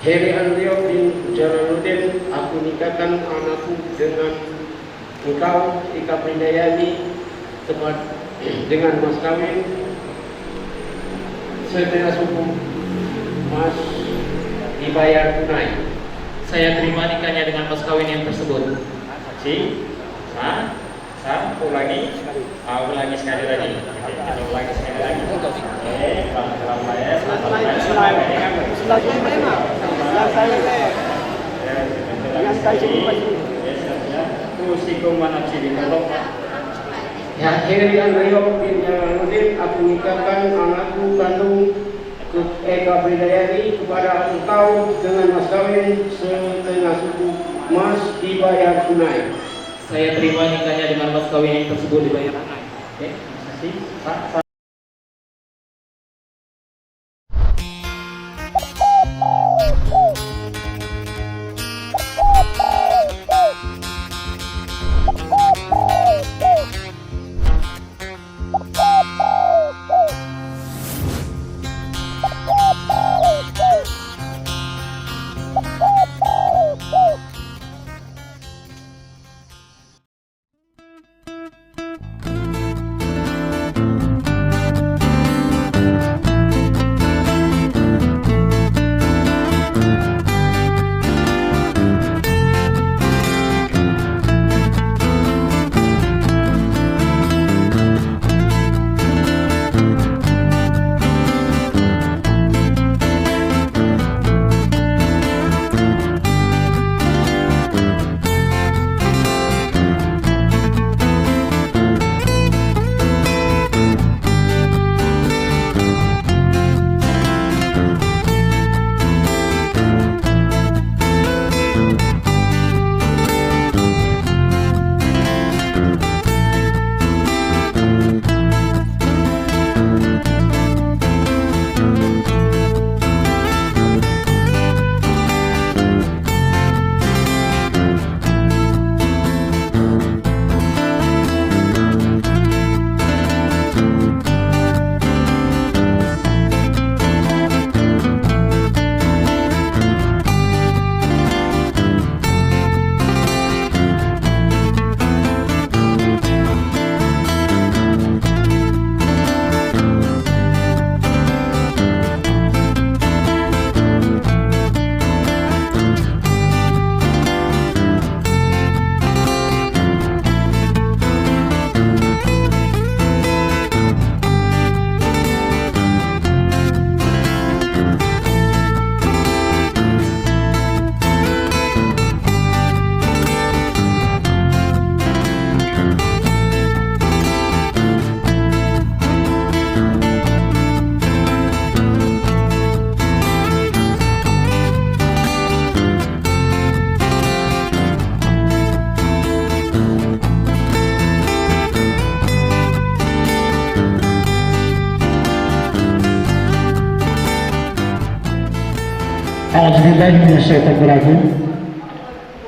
Heri Andriyo bin Jalaluddin, aku nikahkan anakku dengan engkau, Ika Prindayani, dengan mas kawin setengah suku mas dibayar tunai. Saya terima nikahnya dengan mas kawin yang tersebut. Ulangi sekali lagi. Ulangi sekali lagi. Ya, Heri Andriyo bin Jalaluddin, aku nikahkan anakku kandung Eka Prindayani kepada engkau dengan mas kawin setengah suku mas dibayar tunai. Saya terima nikahnya dengan mas kawin yang tersebut dibayar tunai. Oke, terima kasih.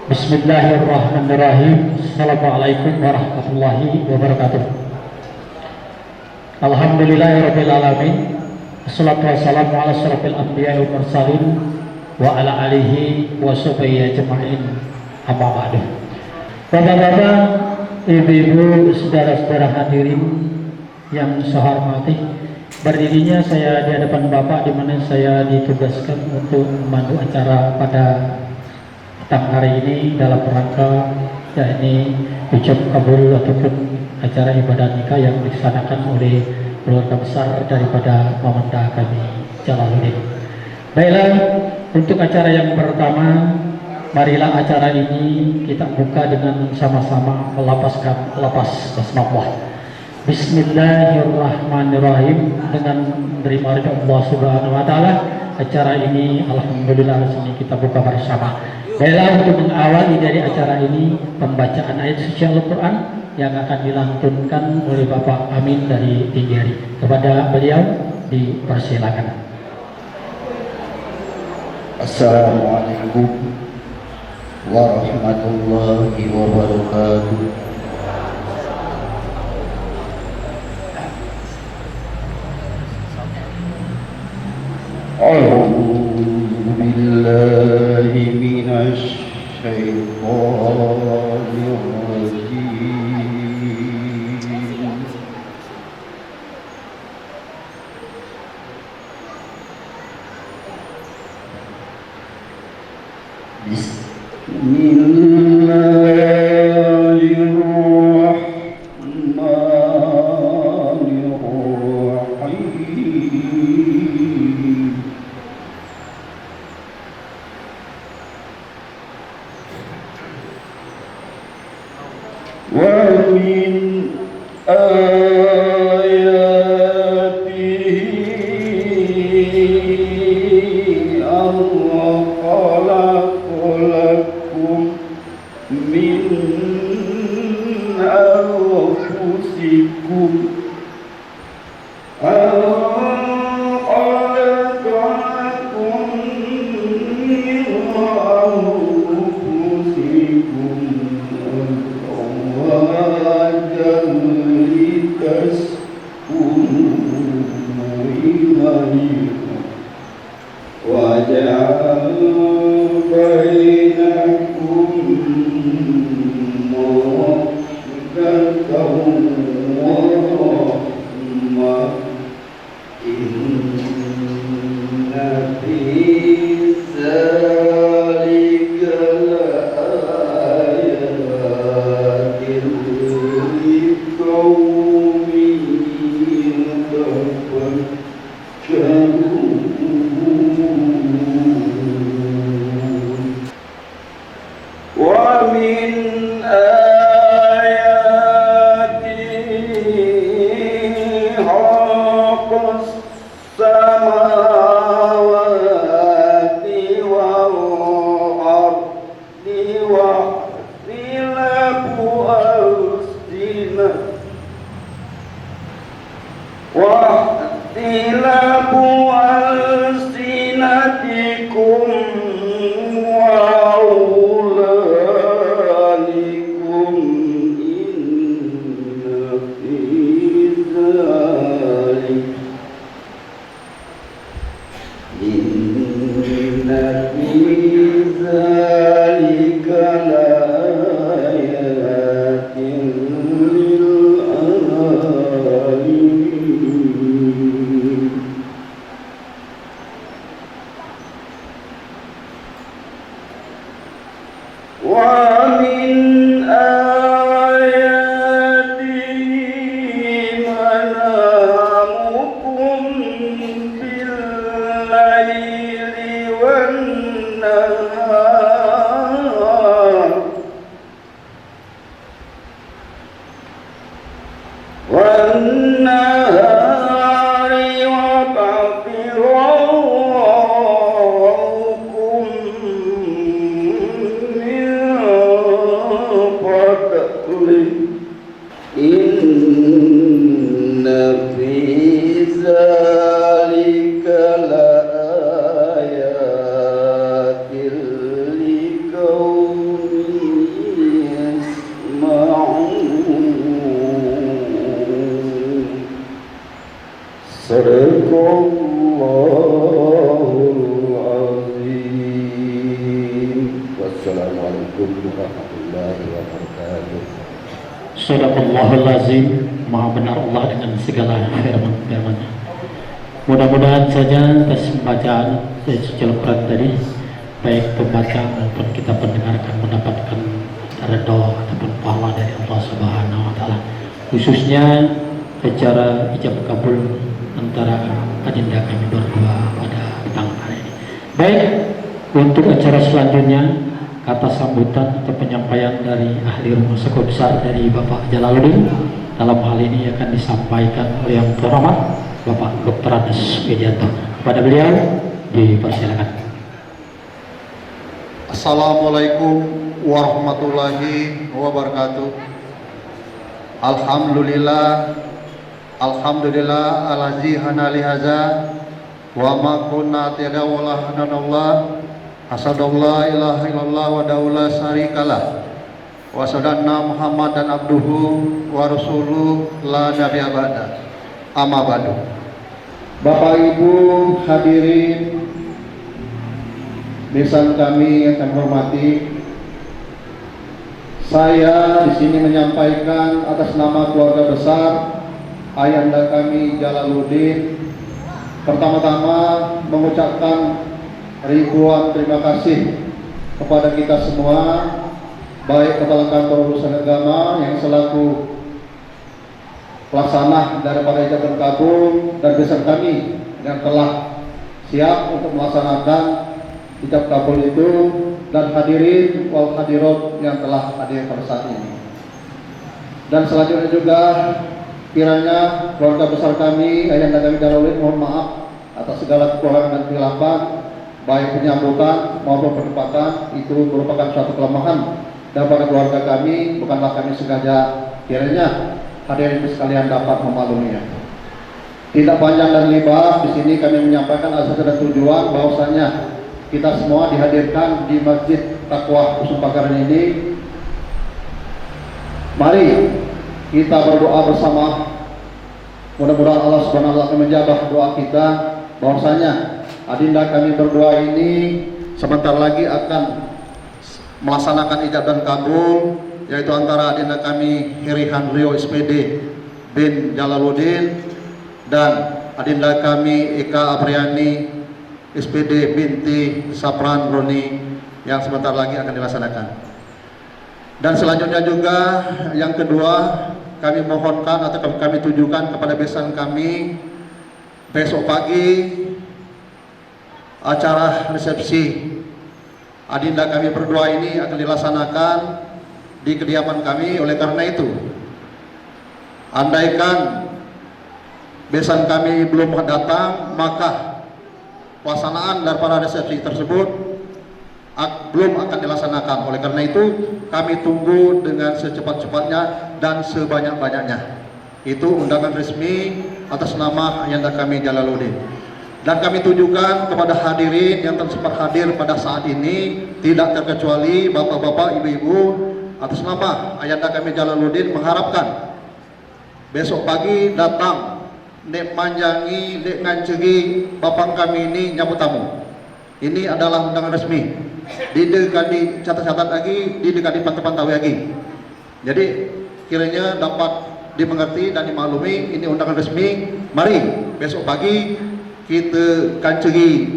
Bismillahirrahmanirrahim. Assalamualaikum warahmatullahi wabarakatuh. Alhamdulillahirabbil alamin. Wassalatu wassalamu ala asyrafil anbiya'i wal mursalin wa ala alihi wa sahbihi ajma'in. Amma ba'du. Bapak-bapak, ibu-ibu, saudara-saudara hadirin yang saya hormati, berdirinya saya di hadapan Bapak di mana saya ditugaskan untuk memandu acara pada petang hari ini dalam rangka yakni ucap kabul ataupun acara ibadah nikah yang dilaksanakan oleh keluarga besar daripada Mamanda kami Jalaluddin. Baiklah, untuk acara yang pertama, marilah acara ini kita buka dengan sama-sama melapaskan lapas basmalah. Bismillahirrahmanirrahim. Dengan menerima ridha Allah Subhanahu wa taala, acara ini alhamdulillah sini kita buka bersama. Baiklah, untuk mengawali dari acara ini pembacaan ayat suci Al-Qur'an yang akan dilantunkan oleh Bapak Amin dari Tinggi Hari. Kepada beliau dipersilakan. Assalamualaikum warahmatullahi wabarakatuh. أعوذ بالله بالله من الشيطان الرجيم. بسم الله الرحمن الرحيم. ومن آياته أن خلق لكم من أنفسكم وجعل بينكم مودة ورحمة إن في ذلك لآيات لقوم يتفكرون. ومن آياته خلق السماوات والأرض واختلاف ألسنتكم وأولادكم إن في ذلك لآيات للعالمين. ومن آياته منامكم بالليل والنهار وابتغاءكم من فضله إن في ذلك لآيات لقوم يسمعون. صدق الله العظيم. Wassalamualaikum warahmatullahi wabarakatuh. Sadaqallahul azim. Maha benar Allah dengan segala firman-firman-Nya. Mudah-mudahan saja atas pembacaan suci Al-Quran tadi, baik pembaca maupun kita pendengarkan mendapatkan redha ataupun pahala dari Allah Subhanahu wa taala. Khususnya acara ijab kabul antara adinda kami berdua pada petang hari ini. Baik, untuk acara selanjutnya kata sambutan atau penyampaian dari ahli rumah sekolah besar dari Bapak Jalaluddin dalam hal ini akan disampaikan oleh yang terhormat Bapak Dr. Andes Widianto. Kepada beliau dipersilakan. Assalamualaikum warahmatullahi wabarakatuh. Alhamdulillah alazi hana lihaza wa ma kunna tadawala hanallah hasadallah ilaha illallah wa daula syarikalah wa sadanna Muhammadan abduhu wa rasuluh la nabiyya ba'da. Amma ba'du. Bapak Ibu hadirin besan kami yang kami hormati, saya di sini menyampaikan atas nama keluarga besar ayahanda kami Jalaluddin, pertama-tama mengucapkan ribuan terima kasih kepada kita semua, baik Kepala Kantor Urusan Agama yang selaku pelaksana daripada ijab kabul dan besan kami yang telah siap untuk melaksanakan ijab kabul itu, dan hadirin wal hadirat yang telah hadir pada saat ini. Dan selanjutnya juga kiranya keluarga besar kami, ayahanda kami Jalaluddin, mohon maaf atas segala kekurangan dan kehilafan, baik penyambutan maupun penempatan itu merupakan suatu kelemahan daripada keluarga kami, bukanlah kami sengaja. Kiranya hadirin sekalian dapat memakluminya. Tidak panjang dan lebar, di sini kami menyampaikan asas dan tujuan bahwasanya kita semua dihadirkan di Masjid Taqwa Husnul Pakaran ini. Mari kita berdoa bersama. Mudah-mudahan Allah Subhanahu wa taala menjawab doa kita, bahwasanya adinda kami berdua ini sebentar lagi akan melaksanakan ijab dan kabul, yaitu antara adinda kami Herihan Rio SPD bin Jalaluddin dan adinda kami Eka Apriani SPD binti Sapran Roni yang sebentar lagi akan dilaksanakan. Dan selanjutnya juga yang kedua, kami mohonkan atau kami tujukan kepada besan kami, besok pagi acara resepsi adinda kami berdua ini akan dilaksanakan di kediaman kami. Oleh karena itu, andaikan besan kami belum datang, maka pelaksanaan daripada resepsi tersebut belum akan dilaksanakan. Oleh karena itu, kami tunggu dengan secepat-cepatnya dan sebanyak-banyaknya. Itu undangan resmi atas nama ayahanda kami Jalaluddin. Dan kami tujukan kepada hadirin yang sempat hadir pada saat ini, tidak terkecuali bapak-bapak, ibu-ibu, atas nama ayahanda kami Jalaluddin mengharapkan besok pagi datang nek manjangi, nek ngancegi bapak kami ini nyambut tamu. Ini adalah undangan resmi. Didekati catat-catat lagi, didekati pantau-pantau lagi. Jadi kiranya dapat dimengerti dan dimaklumi, ini undangan resmi. Mari besok pagi kita kancegi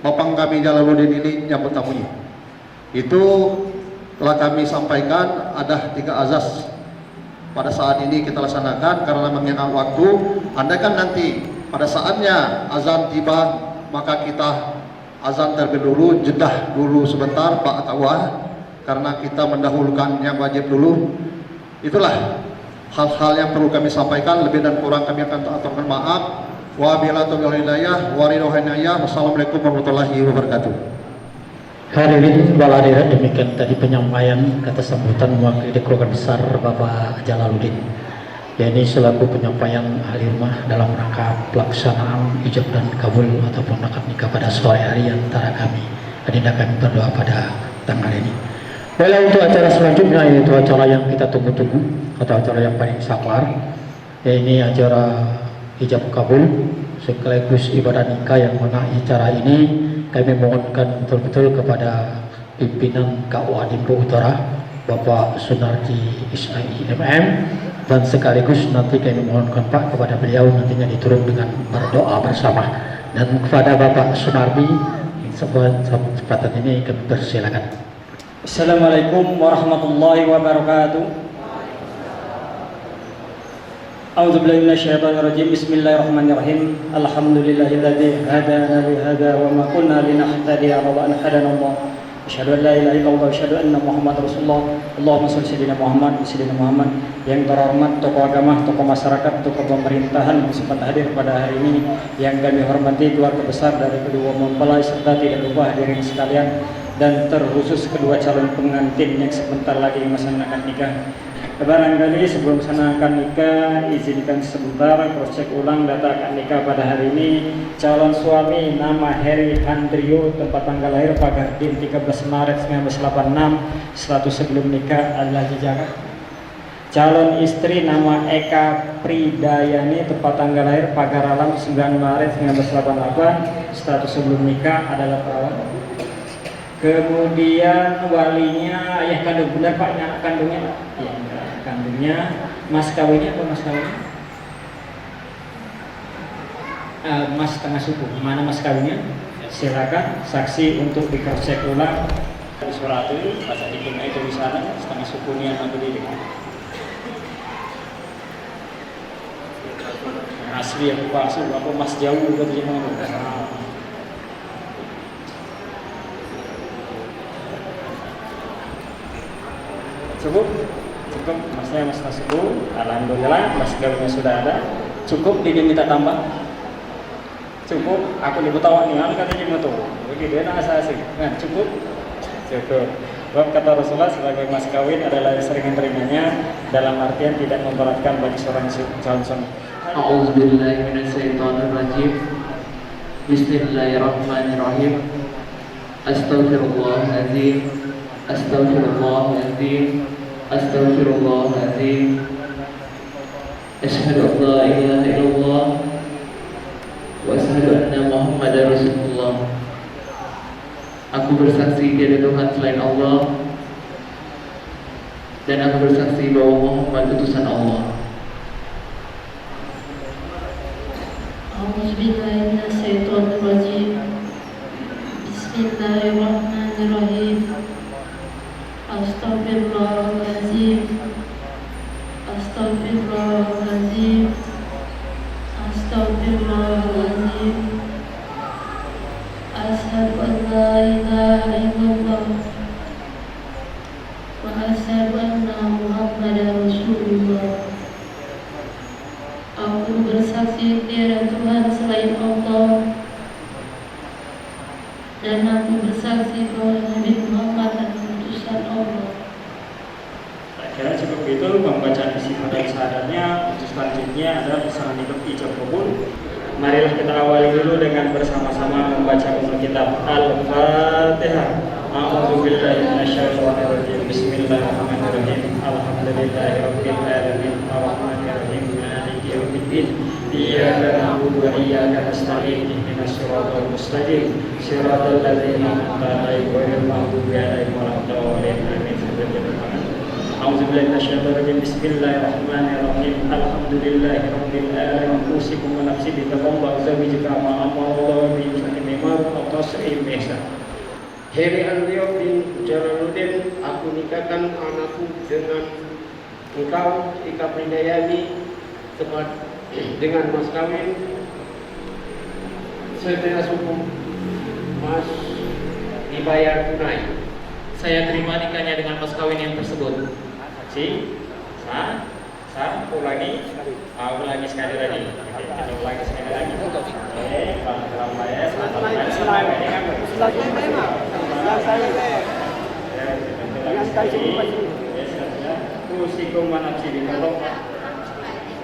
bapak kami Jalaluddin ini nyambut tamunya. Itu telah kami sampaikan, ada 3 azas pada saat ini kita laksanakan karena mengingat waktu. Andaikan nanti pada saatnya azan tiba, maka kita azan terlebih dulu, jedah dulu sebentar Pak Tawah, karena kita mendahulukan yang wajib dulu. Itulah hal-hal yang perlu kami sampaikan. Lebih dan kurang kami akan aturkan maaf. Wabillahi taufiq wal hidayah. Wassalamualaikum warahmatullahi wabarakatuh. Hadirin wal hadirat, demikian tadi penyampaian kata sambutan mewakili keluarga besar Bapak Jalaluddin, yakni selaku penyampaian ahli rumah dalam rangka pelaksanaan ijab dan kabul ataupun akad nikah pada sore hari antara kami adinda kami berdua pada tanggal ini. Baiklah, untuk acara selanjutnya, yaitu acara yang kita tunggu-tunggu atau acara yang paling saklar, yaitu acara ijab kabul sekaligus ibadah nikah, yang mana acara ini kami mohonkan betul-betul kepada pimpinan KUA Dimpo Utara Bapak Sunarji SII MM, dan sekaligus nanti kami mohonkan Pak kepada beliau nantinya diturun dengan berdoa bersama, dan kepada Bapak Sunardi kesempatan ini kami persilakan. Assalamualaikum warahmatullahi wabarakatuh. A'udzubillahi minasyaitonirrajim. Bismillahirrahmanirrahim. Alhamdulillahilladzi hadana li hadza wa ma kunna linahtadiya laula an hadanallah. Asyhadu an la ilaha illallah wa asyhadu anna Muhammadar Rasulullah. Allahumma shalli sayyidina Muhammad wa sayyidina Muhammad. Yang terhormat tokoh agama, tokoh masyarakat, tokoh pemerintahan yang sempat hadir pada hari ini, yang kami hormati keluarga besar dari kedua mempelai serta tidak lupa hadirin sekalian, dan terkhusus kedua calon pengantin yang sebentar lagi melaksanakan nikah. Barangkali sebelum melaksanakan nikah, izinkan sebentar cross check ulang data akad nikah pada hari ini. Calon suami nama Heri Handrio, tempat tanggal lahir Pagardin 13 Maret 1986, status sebelum nikah adalah Jakarta. Calon istri nama Eka Pridayani, tempat tanggal lahir Pagar Alam 9 Maret 1988, status sebelum nikah adalah perawat. Kemudian walinya ayah kandung, benar Pak, anak kandungnya? Iya, anak kandungnya. Mas kawinnya apa mas kawinnya? Mas tengah suku, mana mas kawinnya? Silakan saksi untuk di cross check ulang. Di surat itu bahasa hikmah itu di sana setengah sukunya yang berdiri. Asli aku palsu, aku mas jauh berarti mana? Cukup, cukup masnya mas tersebut. Alhamdulillah mas kawinnya sudah ada. Cukup diminta tambah. Cukup, aku dibutawan nih, katanya mau tuh. Begitu ya, asasi. Nah, cukup. Cukup. Sebab kata Rasulullah sebagai mas kawin adalah sering menerimanya dalam artian tidak memberatkan bagi seorang calon suami. A'udzubillahi minasyaitonirrajim. Bismillahirrahmanirrahim. Astaghfirullahaladzim. Astaghfirullahaladzim. Astaghfirullahaladzim. Asyhadu an la ilaha illallah wa asyhadu anna Muhammadar Rasulullah. Aku bersaksi tiada Tuhan selain Allah, dan aku bersaksi bahwa Muhammad utusan Allah. A'udzubillahi minasyaitonirrajim. Bismillahirrahmanirrahim. Astaghfirullahaladzim. Astaghfirullahaladzim. Astaghfirullahaladzim. Asyhadu an la ilaha illallah wa asyhadu anna Muhammadar Rasulullah. Aku bersaksi tiada Tuhan selain Allah, dan aku bersaksi bahwa Nabi Muhammad adalah utusan Allah. Saya kira cukup itu pembacaan isi pada syahadatnya. Untuk selanjutnya adalah pasangan hidup ijab kabul. Marilah kita awali dulu dengan bersama-sama membaca usul kitab Al-Fatihah. A'udzubillahi minasyaitonirrajim. Bismillahirrahmanirrahim. Alhamdulillahirabbil alamin. Arrahmanirrahim. Maliki yaumiddin. Iyyaka na'budu wa iyyaka nasta'in. Ihdinas siratal mustaqim. Siratal ladzina an'amta 'alaihim ghairil maghdubi 'alaihim waladdallin. Amin. A'udzubillahi minasyaitonirrajim. Bismillahirrahmanirrahim. Alhamdulillahirabbil alamin. Usikum wa nafsi bi taqwa zawjika ma amara bi mimma tasrif ihsan. Heri Andrio bin Jalaluddin, aku nikahkan anakku dengan engkau, Ika Prindayani, dengan mas kawin setengah suku, mas dibayar tunai. Saya terima nikahnya dengan mas kawin yang tersebut. Saksi, ulangi, ulangi sekali lagi. Kita ulangi sekali lagi. Oke, pelan-pelan ya.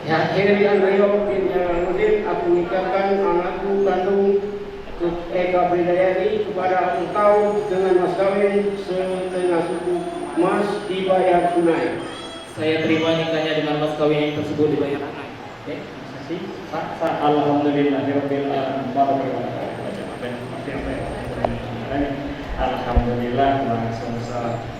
Ya, Heri Andrio bin Jalaluddin, aku nikahkan anakku kandung Eka Bridayani kepada engkau dengan mas kawin setengah suku, mas dibayar tunai. Saya terima nikahnya dengan mas kawin yang tersebut dibayar tunai. Oke, saksi. Alhamdulillahirabbil alamin. Alhamdulillah, langsung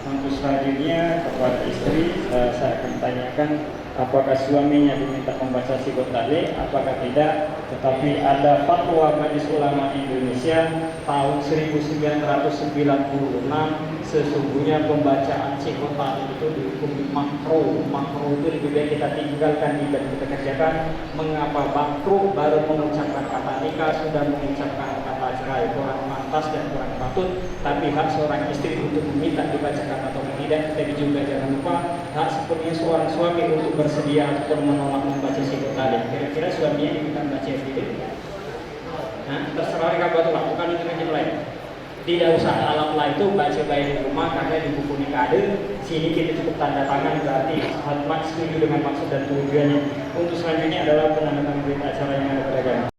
untuk selanjutnya kepada istri saya akan tanyakan apakah suaminya diminta membaca sikut tali, apakah tidak. Tetapi ada fatwa Majelis Ulama Indonesia tahun 1996, sesungguhnya pembacaan sikut tali itu dihukumi makruh. Makruh itu lebih baik kita tinggalkan dan kita kerjakan. Mengapa makruh? Baru mengucapkan kata nikah sudah mengucapkan kata cerai, kurang pantas dan kurang patut. Tapi hak seorang istri untuk meminta dibacakan atau tidak. Tapi juga jangan lupa hak sepenuhnya seorang suami untuk bersedia ataupun menolak membaca sikut tali. Kira-kira suaminya diminta membaca itu? Nah, terserah mereka buat lakukan itu yang lain. Tidak usah alat itu baca baik di rumah, karena di buku nikah ada. Sini kita cukup tanda tangan berarti Hatmat setuju dengan maksud dan tujuannya. Untuk selanjutnya adalah penandatangan berita acara yang ada pada agama.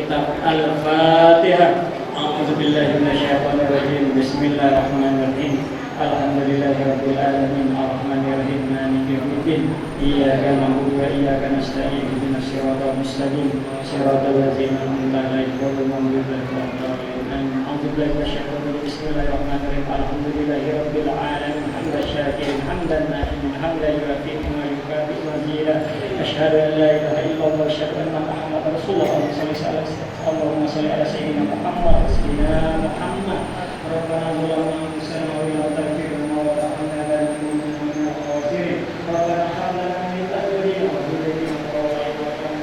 kitab. Al-Fatihah. A'udzubillahi minasyaitonirrajim. Bismillahirrahmanirrahim. Alhamdulillahirabbil alamin arrahmanir rahim maliki yaumiddin iyyaka na'budu wa iyyaka nasta'in ihdinas siratal mustaqim siratal ladzina an'amta 'alaihim ghairil maghdubi 'alaihim a'udzubillahi minasyaitonir rajim bismillahirrahmanirrahim alhamdulillahirabbil alamin hamdan syakirin hamdan na'imin hamdan yuwafiqu wa yukafi mazida asyhadu an la ilaha illallah wa asyhadu anna muhammadar rasulullah Allahumma shalli ala sayyidina Muhammad sayyidina Muhammad rabbana zalamna anfusana wa la taghfir lana wa tarhamna lanakunanna minal khasirin rabbana hab lana min ladunka dhurriyyatan tayyibatan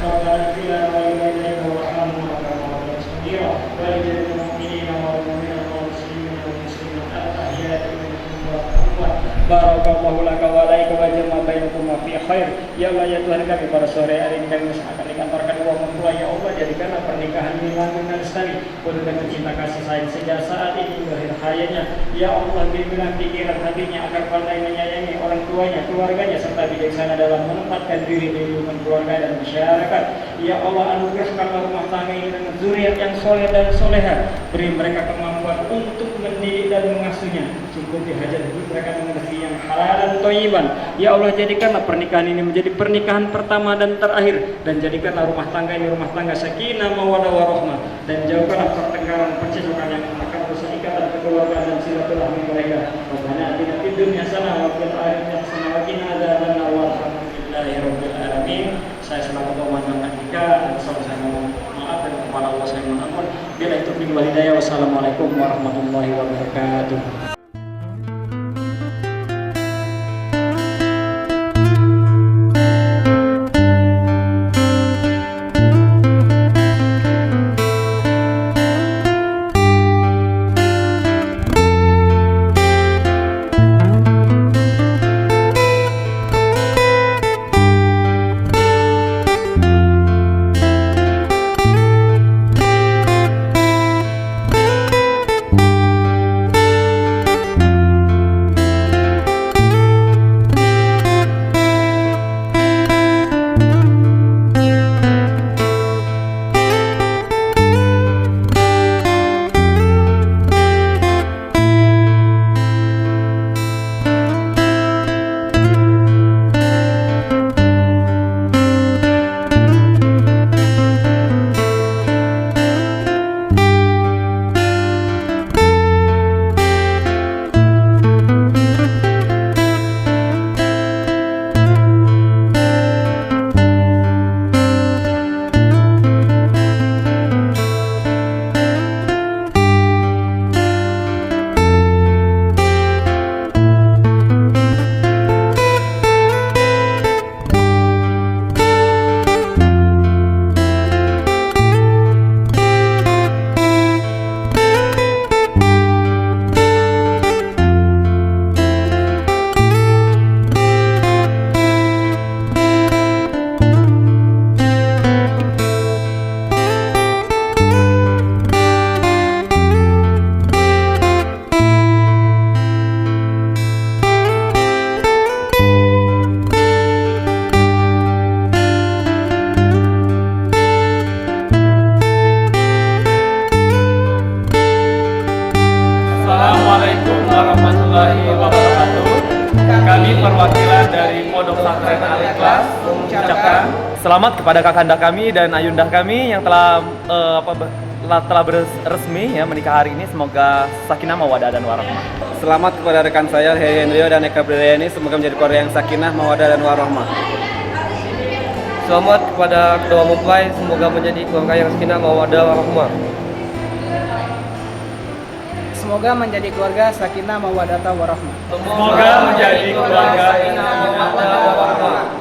rabbana ighfir lana wa liwalidayna warhamna kama rabbayana saghira wa lil mu'minina wal mu'minat wal muslimina wal muslimat al-ahya'i minhum wal amwat barakallahu laka wa laika wa jama'a bainakum fi khair. Ya Allah ya Tuhan kami, pada sore hari ini kami akan dikantorkan uang mempelai. Ya Allah, jadikanlah pernikahan ini langgeng dan lestari penuh dengan cinta kasih sayang sejak saat ini hingga akhir hayatnya. Ya Allah, bimbinglah pikiran hatinya agar pandai menyayangi orang tuanya, keluarganya, serta bijaksana dalam menempatkan diri di lingkungan keluarga dan masyarakat. Ya Allah, anugerahkanlah rumah tangga ini dengan zuriat yang soleh dan soleha. Beri mereka kemampuan untuk mendidik dan mengasuhnya. Cukupi hajat hidup mereka dengan rezeki yang halal dan thayyiban. Ya Allah, jadikanlah pernikahan ini menjadi pernikahan pertama dan terakhir, dan jadikanlah rumah tangga ini rumah tangga sakinah mawaddah warahmah, dan jauhkanlah pertengkaran percecokan yang akan merusak ikatan kekeluargaan dan silaturahmi mereka. Rabbana atina fid dunya hasanah wa fil akhirati hasanah wa qina adzabannar walhamdulillahirabbil alamin. Saya selaku komandan Andika dan saya mohon maaf dan kepada Allah saya mohon ampun. Bila itu wal hidayah. Wassalamualaikum warahmatullahi wabarakatuh. perwakilan dari Pondok Pesantren Al-Ikhlas mengucapkan selamat kepada kakanda kami dan ayunda kami yang telah resmi ya menikah hari ini. Semoga sakinah mawaddah dan warahmah. Selamat kepada rekan saya Heri Hendrio dan Eka Bridayani, semoga menjadi keluarga yang sakinah mawaddah dan warahmah. Selamat kepada kedua mempelai, semoga menjadi keluarga yang sakinah mawaddah warahmah. Semoga menjadi keluarga sakinah mawaddah warahmah. Semoga menjadi keluarga sakinah mawaddah warahmah.